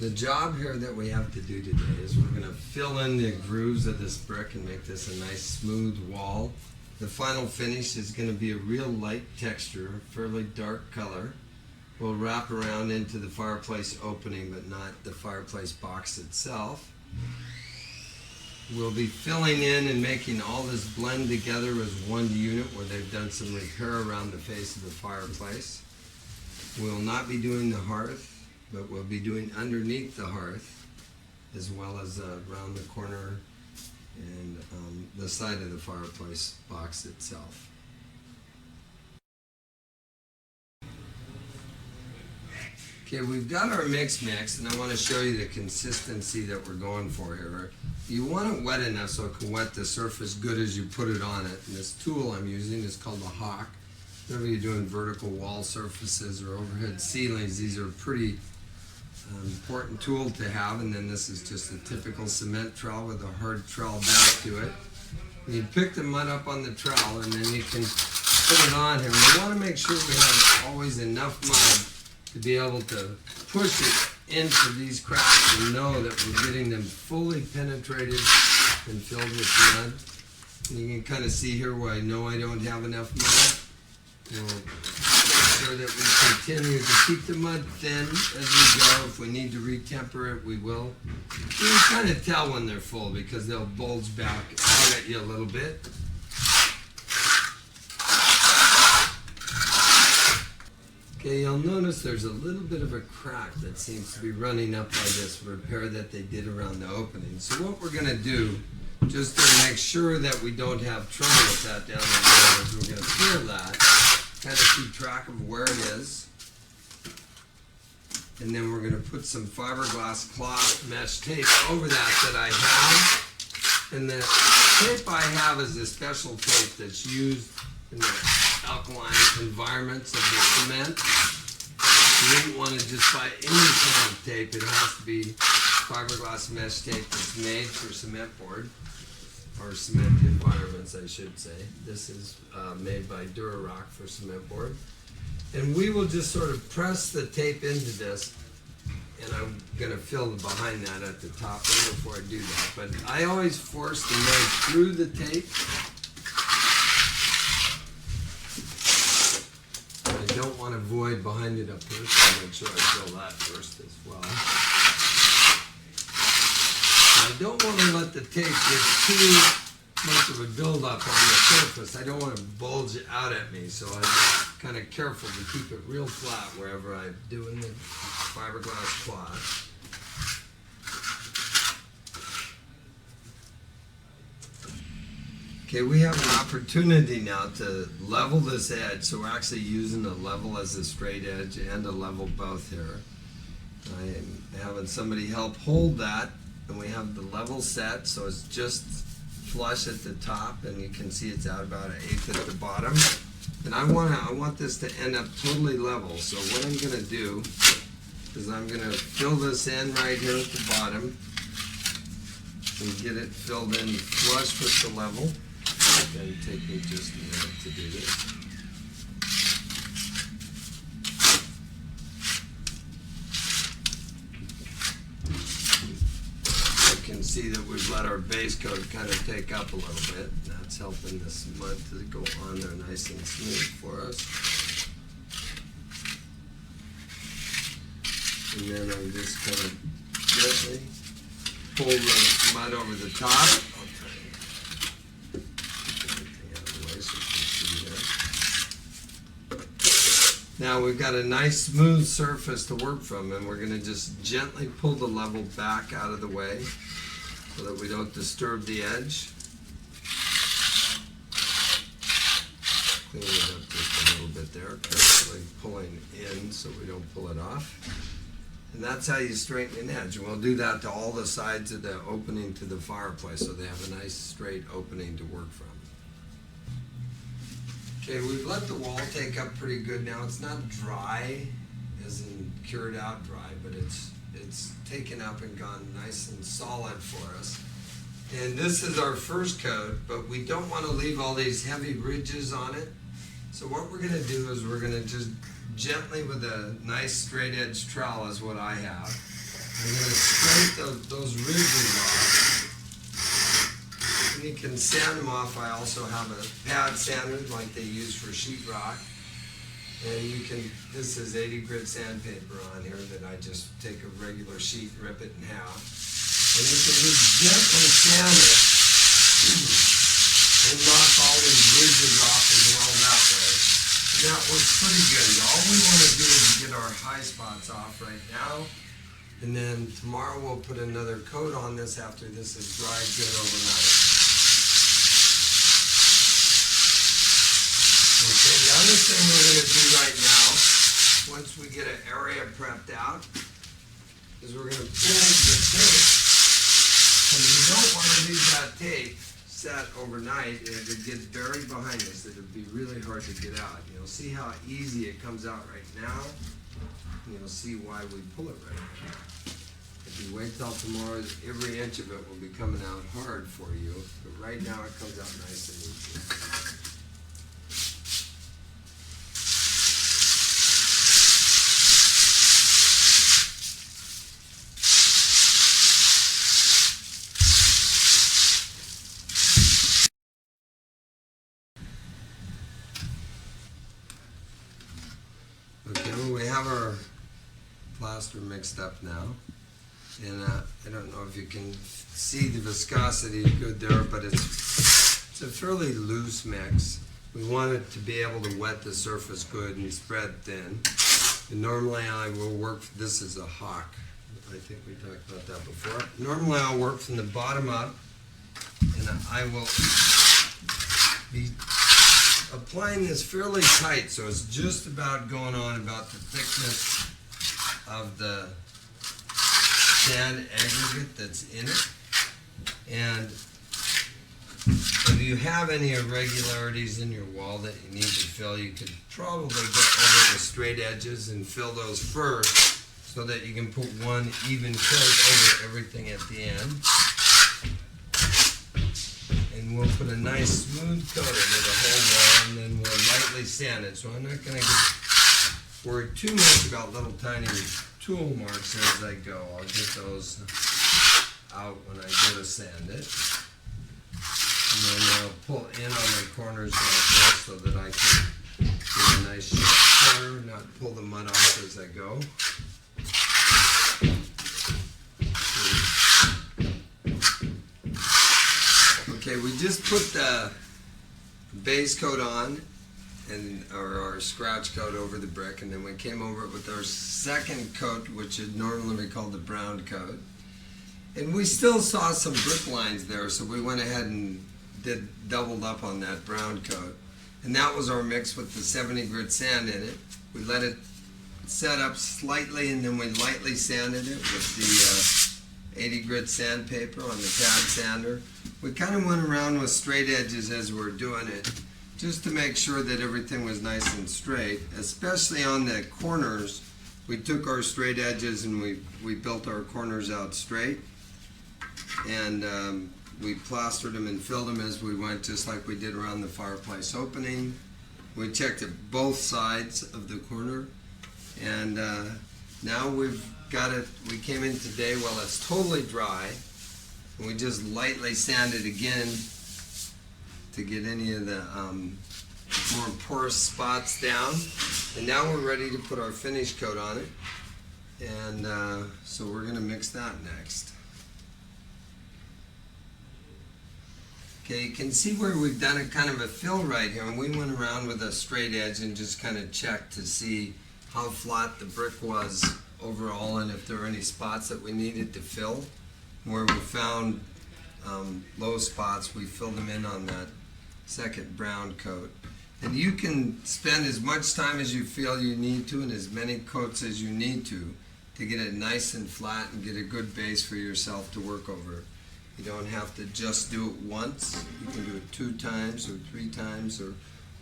The job here that we have to do today is we're going to fill in the grooves of this brick and make this a nice smooth wall. The final finish is going to be a real light texture, fairly dark color. We'll wrap around into the fireplace opening, but not the fireplace box itself. We'll be filling in and making all this blend together as one unit where they've done some repair around the face of the fireplace. We'll not be doing the hearth, but we'll be doing underneath the hearth, as well as around the corner and the side of the fireplace box itself. Okay, we've got our mix, and I want to show you the consistency that we're going for here. You want it wet enough so it can wet the surface good as you put it on it. And this tool I'm using is called the Hawk. Whenever you're doing vertical wall surfaces or overhead ceilings, these are pretty important tool to have. And then this is just a typical cement trowel with a hard trowel back to it. And you pick the mud up on the trowel and then you can put it on here. We want to make sure we have always enough mud to be able to push it into these cracks and know that we're getting them fully penetrated and filled with mud. And you can kind of see here where I know I don't have enough mud. We'll make sure that we continue to keep the mud thin as we go. If we need to retemper it, we will. You can kind of tell when they're full because they'll bulge back out at you a little bit. Okay, you'll notice there's a little bit of a crack that seems to be running up by this repair that they did around the opening. So what we're going to do, just to make sure that we don't have trouble with that down the road, is we're going to feel that, kind of keep track of where it is. And then we're going to put some fiberglass cloth mesh tape over that I have. And the tape I have is a special tape that's used in the alkaline environments of the cement. You wouldn't want to just buy any kind of tape. It has to be fiberglass mesh tape that's made for cement board, or cement environments, I should say. This is made by Durarock for cement board. And we will just sort of press the tape into this, and I'm going to fill behind that at the top before I do that. But I always force the mud through the tape. I don't want a void behind it up here, so I'll make sure I fill that first as well. I don't want to let the tape get too much of a buildup on the surface. I don't want to bulge it out at me, so I'm kind of careful to keep it real flat wherever I'm doing the fiberglass cloth. Okay, we have an opportunity now to level this edge, so we're actually using a level as a straight edge and a level both here. I am having somebody help hold that, and we have the level set, so it's just flush at the top, and you can see it's out about 1/8 at the bottom. And I want this to end up totally level, so what I'm going to do is I'm going to fill this in right here at the bottom and get it filled in flush with the level. It's going to take me just a minute to do this. You can see that we've let our base coat kind of take up a little bit. That's helping this mud to go on there nice and smooth for us. And then I'm just kind of gently pull the mud over the top. Now we've got a nice smooth surface to work from, and we're going to just gently pull the level back out of the way so that we don't disturb the edge. Clean it up just a little bit there, carefully pulling in so we don't pull it off. And that's how you straighten an edge. And we'll do that to all the sides of the opening to the fireplace so they have a nice straight opening to work from. Okay, we've let the wall take up pretty good now. It's not dry, as in cured out dry, but it's taken up and gone nice and solid for us. And this is our first coat, but we don't want to leave all these heavy ridges on it. So what we're going to do is we're going to just gently, with a nice straight edge trowel is what I have, I'm going to scrape those ridges off. And you can sand them off. I also have a pad sander like they use for sheetrock. And you can, this is 80 grit sandpaper on here that I just take a regular sheet and rip it in half. And you can just gently sand it and knock all these ridges off as well that way. And that works pretty good. All we want to do is get our high spots off right now. And then tomorrow we'll put another coat on this after this is dried good overnight. Okay, the other thing we're going to do right now, once we get an area prepped out, is we're going to pull the tape. Because we don't want to leave that tape set overnight. If it gets buried behind us, it'll be really hard to get out. You'll see how easy it comes out right now. And you'll see why we pull it right now. If you wait till tomorrow, every inch of it will be coming out hard for you. But right now it comes out nice and easy. Okay, well, we have our plaster mixed up now, and I don't know if you can see the viscosity good there, but it's a fairly loose mix. We want it to be able to wet the surface good and spread thin. And normally I will work, this is a hawk, I think we talked about that before. Normally I'll work from the bottom up, and I will be applying this fairly tight, so it's just about going on about the thickness of the sand aggregate that's in it. And if you have any irregularities in your wall that you need to fill, you could probably get over the straight edges and fill those first so that you can put one even coat over everything at the end. And we'll put a nice smooth coat over the whole wall, and then we'll lightly sand it. So I'm not going to worry too much about little tiny tool marks as I go. I'll get those out when I go to sand it. And then I'll pull in on my corners like this so that I can get a nice sharp corner, not pull the mud off as I go. Okay, we just put the base coat on, or our scratch coat over the brick, and then we came over it with our second coat, which would normally be called the brown coat. And we still saw some brick lines there, so we went ahead and doubled up on that brown coat. And that was our mix with the 70 grit sand in it. We let it set up slightly, and then we lightly sanded it with the 80 grit sandpaper on the pad sander. We kind of went around with straight edges as we were doing it, just to make sure that everything was nice and straight, especially on the corners. We took our straight edges and we built our corners out straight, and we plastered them and filled them as we went, just like we did around the fireplace opening. We checked at both sides of the corner, and now we've got it. We came in today while it's totally dry, and we just lightly sanded again to get any of the more porous spots down. And now we're ready to put our finish coat on it, and so we're going to mix that next. Okay, you can see where we've done a kind of a fill right here, and we went around with a straight edge and just kind of checked to see how flat the brick was overall, and if there were any spots that we needed to fill. Where we found low spots, we filled them in on that second brown coat. And you can spend as much time as you feel you need to, and as many coats as you need to get it nice and flat and get a good base for yourself to work over. You don't have to just do it once. You can do it 2 times or 3 times or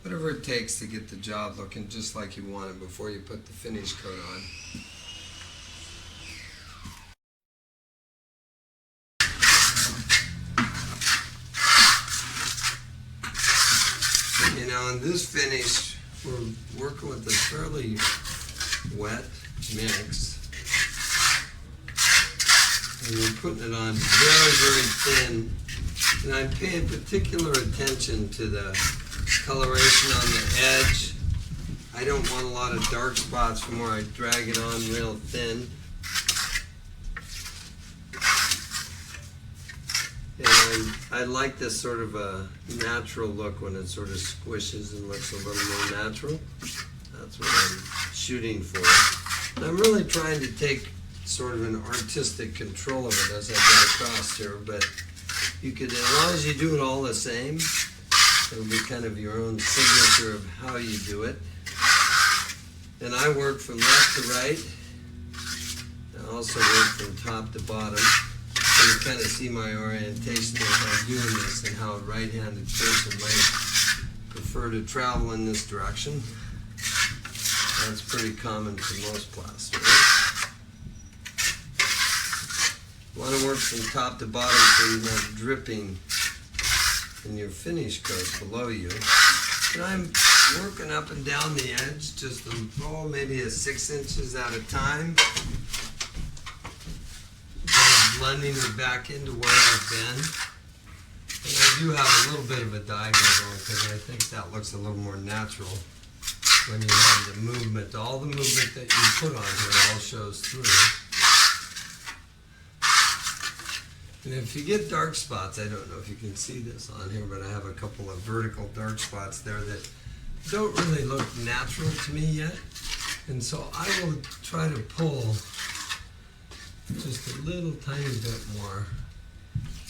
whatever it takes to get the job looking just like you want it before you put the finish coat on. You know, in this finish, we're working with a fairly wet mix. And we're putting it on very, very thin. And I'm paying particular attention to the coloration on the edge. I don't want a lot of dark spots from where I drag it on real thin. And I like this sort of a natural look when it sort of squishes and looks a little more natural. That's what I'm shooting for. And I'm really trying to take sort of an artistic control of it as I get across here, but you could, as long as you do it all the same, it'll be kind of your own signature of how you do it. And I work from left to right. I also work from top to bottom. So you kind of see my orientation as I'm doing this and how a right-handed person might prefer to travel in this direction. That's pretty common for most plasterers. You want to work from top to bottom so you're not dripping in your finish coat below you. And I'm working up and down the edge, just maybe 6 inches at a time. Blending it back into where I've been. And I do have a little bit of a diagonal going because I think that looks a little more natural when you have the movement. All the movement that you put on here all shows through. And if you get dark spots, I don't know if you can see this on here, but I have a couple of vertical dark spots there that don't really look natural to me yet. And so I will try to pull just a little tiny bit more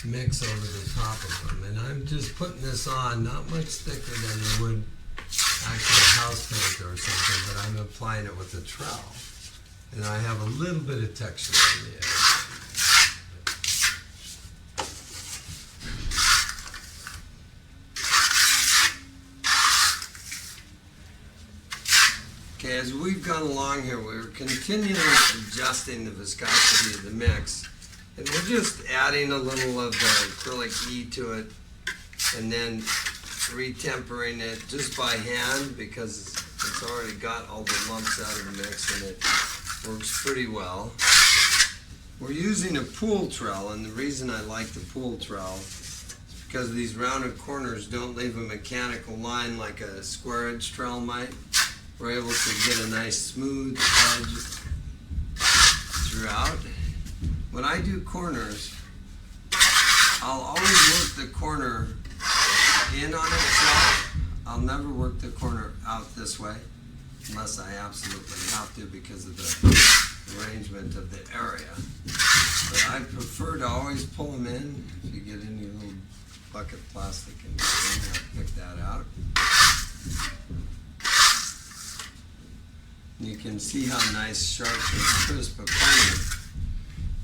mix over the top of them. And I'm just putting this on, not much thicker than you would actually house paint or something, but I'm applying it with a trowel. And I have a little bit of texture on the edge. Okay, as we've gone along here, we're continually adjusting the viscosity of the mix. And we're just adding a little of the acrylic E to it and then retempering it just by hand because it's already got all the lumps out of the mix and it works pretty well. We're using a pool trowel, and the reason I like the pool trowel is because these rounded corners don't leave a mechanical line like a square edge trowel might. We're able to get a nice smooth edge throughout. When I do corners, I'll always work the corner in on itself. I'll never work the corner out this way unless I absolutely have to because of the arrangement of the area. But I prefer to always pull them in. If you get in your little bucket plastic and pick that out. You can see how nice, sharp, and crisp a corner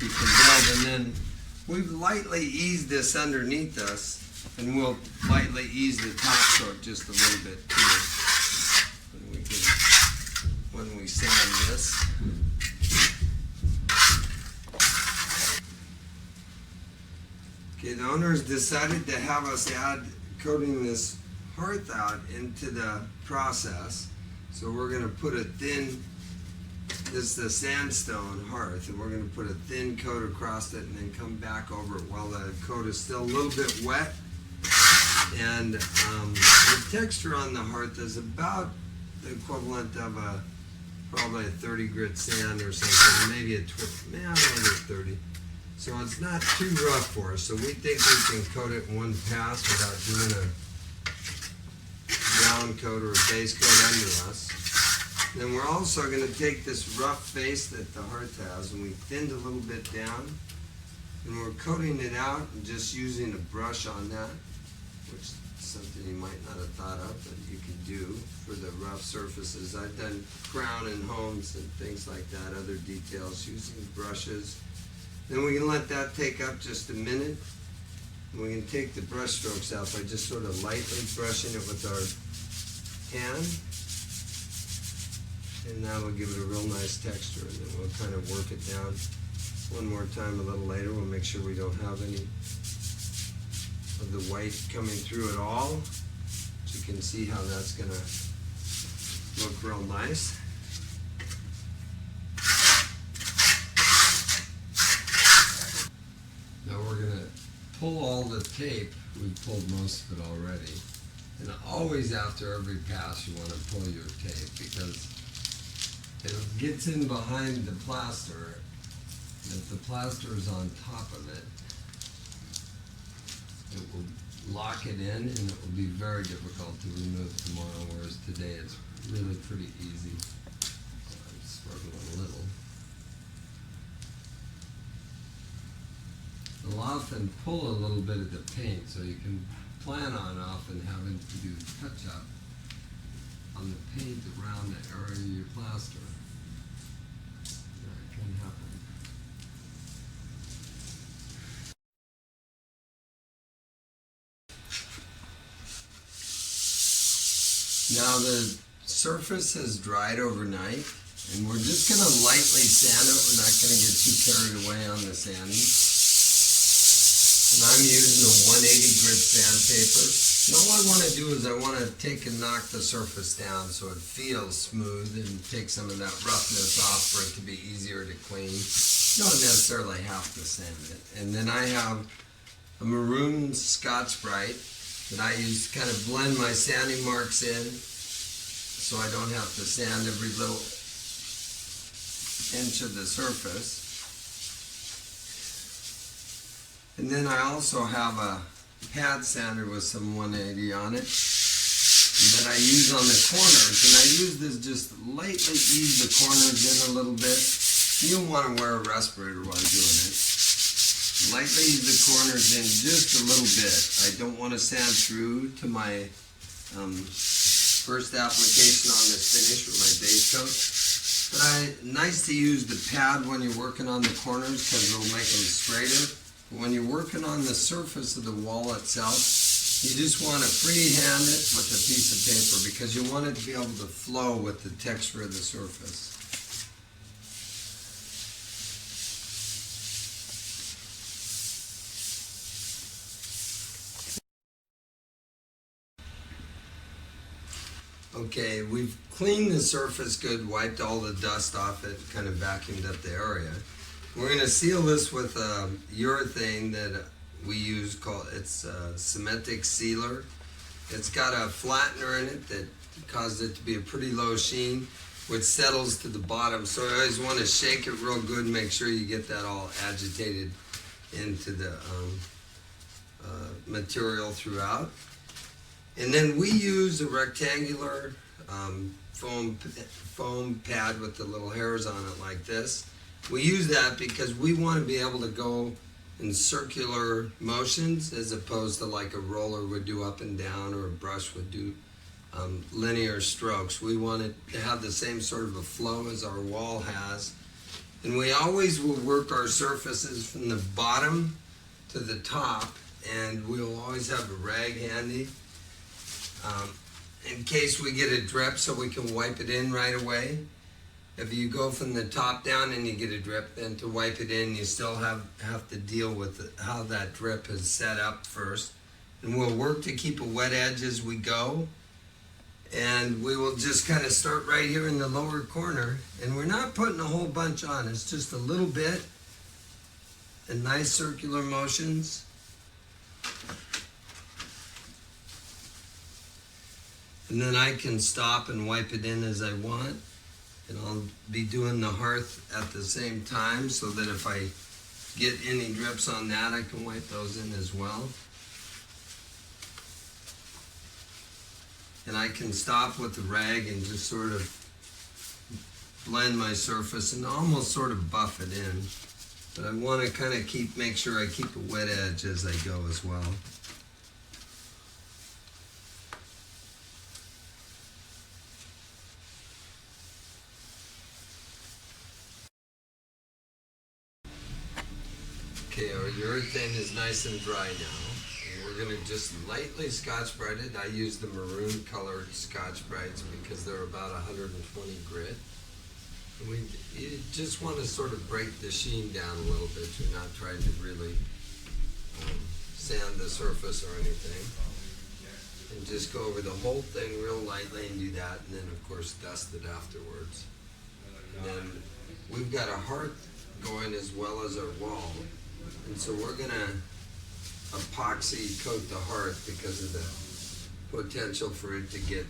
you can build. And then we've lightly eased this underneath us, and we'll lightly ease the top coat just a little bit too when we sand this. Okay, the owners decided to have us add coating this hearth out into the process. So we're going to put a thin, this is the sandstone hearth, and we're going to put a thin coat across it and then come back over it while the coat is still a little bit wet. And the texture on the hearth is about the equivalent of probably a 30 grit sand or something, maybe a 30. So it's not too rough for us. So we think we can coat it in one pass without doing a ground coat or a base coat under us. Then we're also going to take this rough face that the hearth has, and we thinned a little bit down, and we're coating it out and just using a brush on that, which is something you might not have thought of, but you can do for the rough surfaces. I've done crown and homes and things like that, other details using brushes. Then we can let that take up just a minute. And we can take the brush strokes out by just sort of lightly brushing it with our hand. And that will give it a real nice texture. And then we'll kind of work it down one more time a little later. We'll make sure we don't have any of the white coming through at all. So you can see how that's going to look real nice. pull all the tape. We pulled most of it already. And always after every pass you want to pull your tape because it gets in behind the plaster. If the plaster is on top of it, it will lock it in and it will be very difficult to remove tomorrow, whereas today it's really pretty easy. I'm struggling a little. I'll often pull a little bit of the paint so you can plan on often having to do touch-up on the paint around the area of your plaster. That can happen. Now the surface has dried overnight, and we're just going to lightly sand it. We're not going to get too carried away on the sanding. And I'm using a 180 grit sandpaper. And all I want to do is I want to take and knock the surface down so it feels smooth and take some of that roughness off for it to be easier to clean. You don't necessarily have to sand it. And then I have a maroon Scotch-Brite that I use to kind of blend my sanding marks in so I don't have to sand every little inch of the surface. And then I also have a pad sander with some 180 on it that I use on the corners, and I use this just lightly ease the corners in a little bit. You don't want to wear a respirator while doing it. Lightly ease the corners in just a little bit. I don't want to sand through to my first application on this finish with my base coat. But nice to use the pad when you're working on the corners because it'll make them straighter. But when you're working on the surface of the wall itself, you just want to freehand it with a piece of paper because you want it to be able to flow with the texture of the surface. Okay, we've cleaned the surface good, wiped all the dust off it, kind of vacuumed up the area. We're going to seal this with a urethane that we use called, it's Cementic Sealer. It's got a flattener in it that causes it to be a pretty low sheen, which settles to the bottom. So I always want to shake it real good and make sure you get that all agitated into the material throughout. And then we use a rectangular foam pad with the little hairs on it like this. We use that because we want to be able to go in circular motions as opposed to like a roller would do up and down or a brush would do linear strokes. We want it to have the same sort of a flow as our wall has. And we always will work our surfaces from the bottom to the top, and we'll always have a rag handy in case we get a drip so we can wipe it in right away. If you go from the top down and you get a drip, then to wipe it in, you still have to deal with how that drip is set up first. And we'll work to keep a wet edge as we go. And we will just kind of start right here in the lower corner. And we're not putting a whole bunch on, it's just a little bit. And nice circular motions. And then I can stop and wipe it in as I want. And I'll be doing the hearth at the same time so that if I get any drips on that, I can wipe those in as well. And I can stop with the rag and just sort of blend my surface and almost sort of buff it in. But I want to kind of make sure I keep a wet edge as I go as well. Okay, our urethane is nice and dry now. And we're going to just lightly Scotch-Brite it. I use the maroon colored Scotch-Brites because they're about 120 grit. And you just want to sort of break the sheen down a little bit. You're not trying to really sand the surface or anything. And just go over the whole thing real lightly and do that. And then, of course, dust it afterwards. And then we've got a hearth going as well as our wall. And so we're gonna epoxy coat the hearth because of the potential for it to get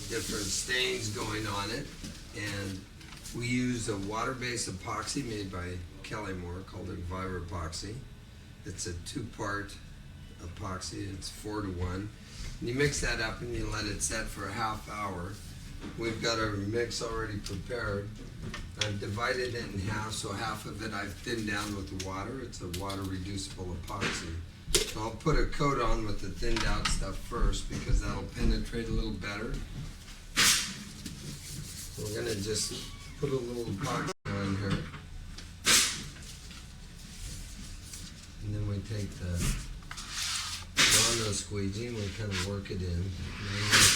different stains going on it. And we use a water-based epoxy made by Kelly-Moore called Enviro Epoxy. It's a 2-part epoxy. It's 4-to-1. And you mix that up and you let it set for a half hour. We've got our mix already prepared. I've divided it in half, so half of it I've thinned down with the water. It's a water-reducible epoxy. So I'll put a coat on with the thinned out stuff first because that'll penetrate a little better. So we're going to just put a little epoxy on here. And then we take the Rondo squeegee and we kind of work it in. And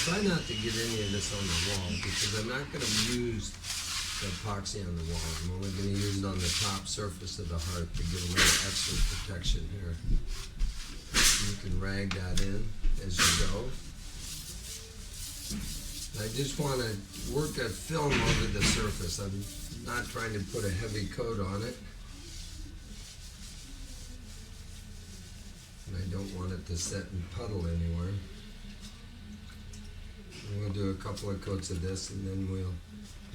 try not to get any of this on the wall because I'm not going to use the epoxy on the wall. I'm only going to use it on the top surface of the hearth to give a little extra protection here. You can rag that in as you go. I just want to work a film over the surface. I'm not trying to put a heavy coat on it. And I don't want it to set and puddle anywhere. And we'll do a couple of coats of this and then we'll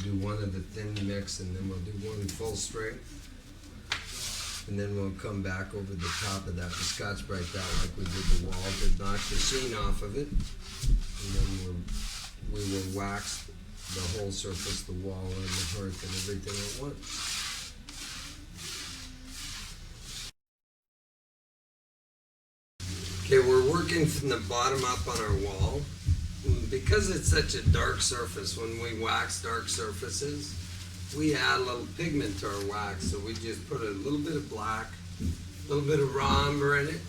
do one of the thin mix and then we'll do one full strength. And then we'll come back over the top of that and Scotch-Brite that like we did the wall to knock the sheen off of it. And then we will wax the whole surface, the wall and the hearth and everything at once. Okay, we're working from the bottom up on our wall. Because it's such a dark surface, when we wax dark surfaces, we add a little pigment to our wax. So we just put a little bit of black, a little bit of raw umber in it,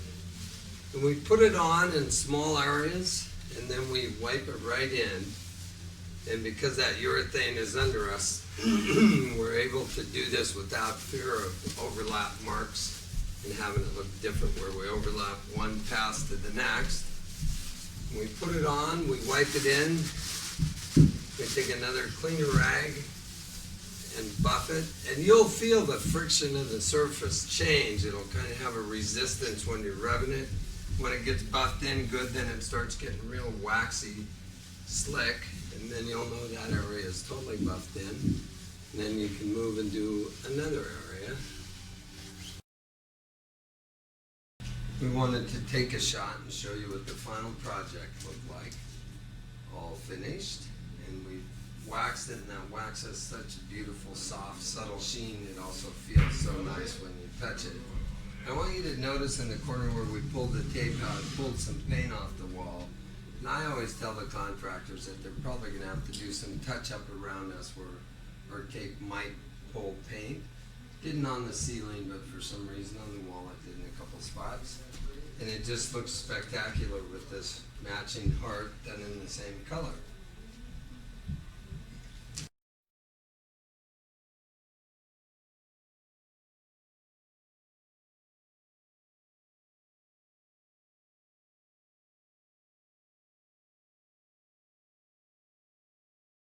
and we put it on in small areas, and then we wipe it right in. And because that urethane is under us, we're able to do this without fear of overlap marks and having it look different where we overlap one pass to the next. We put it on, we wipe it in, we take another cleaner rag and buff it, and you'll feel the friction of the surface change. It'll kind of have a resistance when you're rubbing it. When it gets buffed in good, then it starts getting real waxy, slick, and then you'll know that area is totally buffed in. And then you can move and do another area. We wanted to take a shot and show you what the final project looked like. All finished, and we waxed it, and that wax has such a beautiful, soft, subtle sheen. It also feels so nice when you touch it. I want you to notice in the corner where we pulled the tape out, pulled some paint off the wall. And I always tell the contractors that they're probably going to have to do some touch-up around us where our tape might pull paint. Didn't on the ceiling, but for some reason on the wall it did in a couple spots. And it just looks spectacular with this matching heart done in the same color.